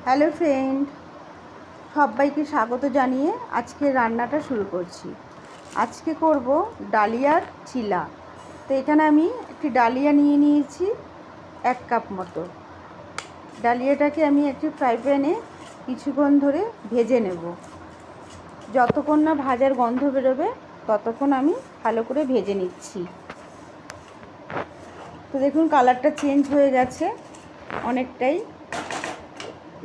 Hello friend, সবাইকে স্বাগত জানিয়ে আজকে রান্নাটা শুরু করছি। আজকে করব ডালিয়ার চিলা। তো এখানে আমি একটি ডালিয়া নিয়ে নিয়েছি 1 কাপ মতো। ডালিয়াটাকে আমি একটি ফ্রাই প্যানে কিছুক্ষণ ধরে ভেজে নেব। যতক্ষণ না ভাজার গন্ধ বেরোবে ততক্ষণ আমি ভালো করে ভেজে নিচ্ছি। তো দেখুন কালারটা চেঞ্জ হয়ে গেছে অনেকটাই।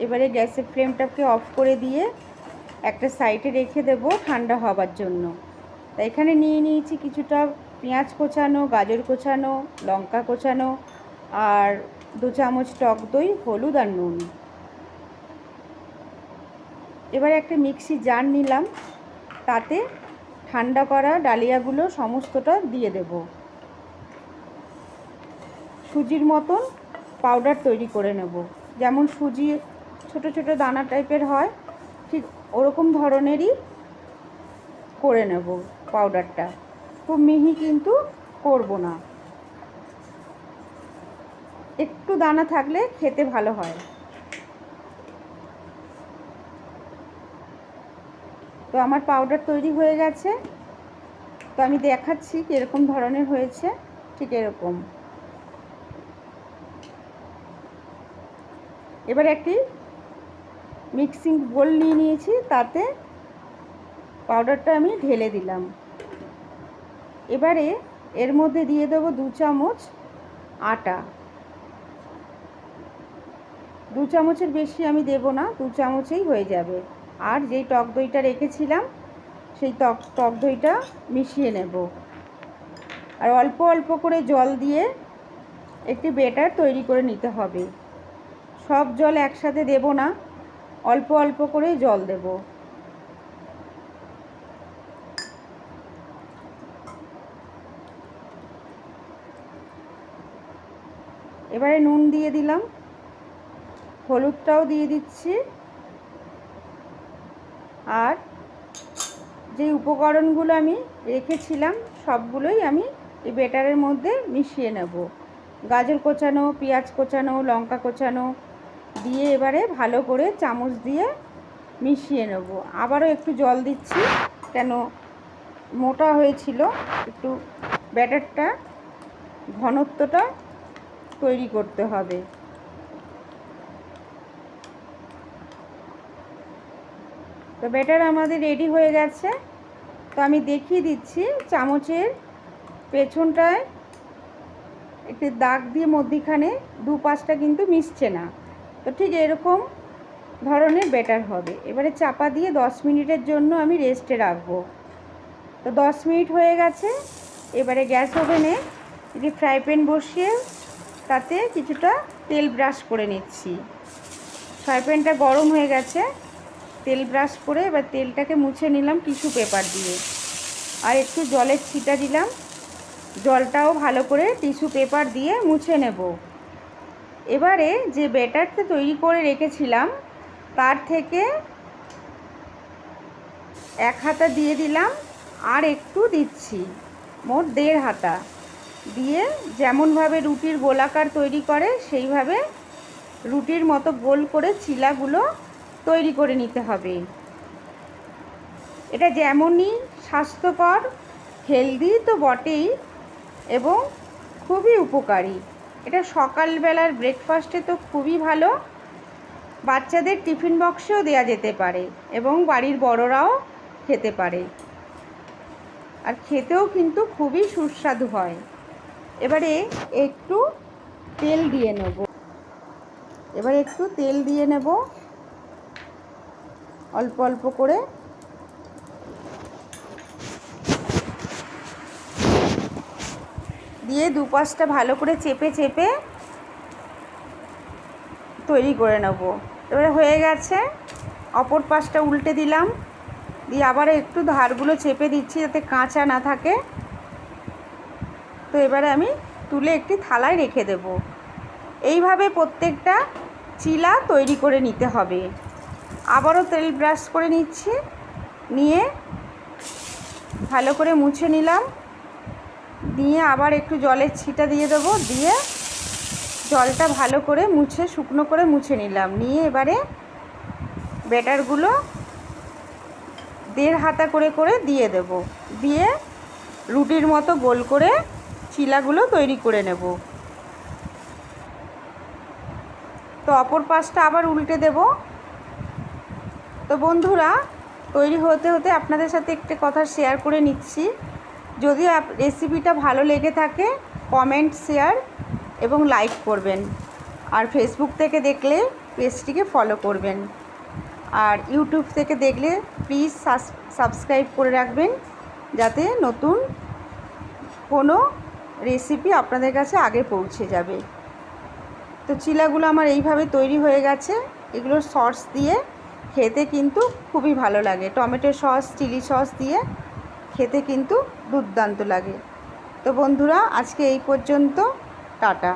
এবারে গ্যাসের ফ্লেমটাকে অফ করে দিয়ে একটা সাইডে রেখে দেব ঠান্ডা হবার জন্য। তাই এখানে নিয়ে নিয়েছি কিছুটা পেঁয়াজ কোচানো, গাজর কোচানো, লঙ্কা কোচানো আর 2 চামচ টক দই, হলুদ আর নুন। এবারে একটা মিক্সি জার নিলাম, তাতে ঠান্ডা করা ডালিয়াগুলো সমস্তটা দিয়ে দেব। সুজির মতন পাউডার তৈরি করে নেব। যেমন সুজি ছোট ছোট দানা টাইপের হয়, ঠিক ওরকম ধরনেরই করে নেব পাউডারটা। খুব মিহি কিন্তু করব না, একটু দানা থাকলে খেতে ভালো হয়। তো আমার পাউডার তৈরি হয়ে গেছে। তো আমি দেখাচ্ছি কীরকম ধরনের হয়েছে। ঠিক এরকম। এবার একটি মিক্সিং বোল নিয়ে নিয়েছি, তাতে পাউডারটা আমি ঢেলে দিলাম। এবারে এর মধ্যে দিয়ে দেবো 2 চামচ আটা। 2 চামচের বেশি আমি দেব না, 2 চামচেই হয়ে যাবে। আর যেই টক দইটা রেখেছিলাম সেই টক দইটা মিশিয়ে নেব। আর অল্প অল্প করে জল দিয়ে একটি ব্যাটার তৈরি করে নিতে হবে। সব জল একসাথে দেব না, অল্প অল্প করে জল দেব। এবারে নুন দিয়ে দিলাম, হলুদটাও দিয়ে দিচ্ছি। আর যে উপকরণগুলো আমি রেখেছিলাম সবগুলোই আমি এই ব্যাটারের মধ্যে মিশিয়ে নেব। গাজর কোচানো, পেঁয়াজ কোচানো, লঙ্কা কোচানো দিয়ে এবারে ভালো করে চামচ দিয়ে মিশিয়ে নেব। আবারও একটু জল দিচ্ছি, কেন মোটা হয়েছিল, একটু ব্যাটারটা ঘনত্বটা তৈরি করতে হবে। তো ব্যাটার আমাদের রেডি হয়ে গেছে। তো আমি দেখিয়ে দিচ্ছি, চামচের পেছনটায় একটি দাগ দিয়ে মধ্যিখানে 2-5টা কিন্তু মিশছে না। তো ঠিক এরকম ধরনের ব্যাটার হবে। এবারে চাপা দিয়ে 10 মিনিটের জন্য আমি রেস্টে রাখবো। তো 10 মিনিট হয়ে গেছে। এবারে গ্যাস ওভেনে একটি ফ্রাই প্যান বসিয়ে তাতে কিছুটা তেল ব্রাশ করে নিচ্ছি। ফ্রাই প্যানটা গরম হয়ে গেছে, তেল ব্রাশ করে এবার তেলটাকে মুছে নিলাম টিস্যু পেপার দিয়ে। আর একটু জলের ছিটা দিলাম, জলটাও ভালো করে টিস্যু পেপার দিয়ে মুছে নেব। এবারে যে ব্যাটারটা তৈরি করে রেখেছিলাম তার থেকে 1 হাতা দিয়ে দিলাম, আর একটু দিচ্ছি, মোট 1.5 হাতা দিয়ে যেমনভাবে রুটির গোলাকার তৈরি করে সেইভাবে রুটির মতো গোল করে চিলাগুলো তৈরি করে নিতে হবে। এটা যেমনই স্বাস্থ্যকর, হেলদি তো বটেই, এবং খুবই উপকারী। এটা সকালবেলার ব্রেকফাস্টে তো খুবই ভালো, বাচ্চাদের টিফিন বক্সেও দেওয়া যেতে পারে এবং বাড়ির বড়রাও খেতে পারে। আর খেতেও কিন্তু খুবই সুস্বাদু হয়। এবারে একটু তেল দিয়ে নেব। অল্প অল্প করে। দিয়ে 2-5টা ভালো করে চেপে চেপে তৈরি করে নেব। এবারে হয়ে গেছে। অপর পাশটা উল্টে দিলাম, দিয়ে আবার একটু ধারগুলো চেপে দিচ্ছি যাতে কাঁচা না থাকে। তো এবারে আমি তুলে একটি থালায় রেখে দেব। এইভাবে প্রত্যেকটা চিলা তৈরি করে নিতে হবে। আবারও তেল ব্রাশ করে নিচ্ছি, নিয়ে ভালো করে মুছে নিলাম, দিয়ে আবার একটু জলের ছিটা দিয়ে দেবো, দিয়ে জলটা ভালো করে মুছে শুকনো করে মুছে নিলাম। নিয়ে এবারে ব্যাটারগুলো 1.5 হাতা করে করে দিয়ে দেব, দিয়ে রুটির মতো গোল করে চিলাগুলো তৈরি করে নেব। তো অপর পাশটা আবার উল্টে দেব। তো বন্ধুরা, তৈরি হতে হতে আপনাদের সাথে একটা কথা শেয়ার করে নিচ্ছি। যদি রেসিপিটা ভালো লেগে থাকে কমেন্ট, শেয়ার এবং লাইক করবেন। আর ফেসবুক থেকে দেখলে পেজটিকে ফলো করবেন। আর ইউটিউব থেকে দেখলে প্লিজ সাবস্ক্রাইব করে রাখবেন, যাতে নতুন কোনো রেসিপি আপনাদের কাছে আগে পৌঁছে যাবে। তো চিলাগুলো আমার এইভাবে তৈরি হয়ে গেছে। এগুলো সস দিয়ে খেতে কিন্তু খুবই ভালো লাগে, টমেটো সস, চিলি সস দিয়ে খেতে কিন্তু দুর্দান্ত লাগে। তো বন্ধুরা, আজকে এই পর্যন্ত, টাটা।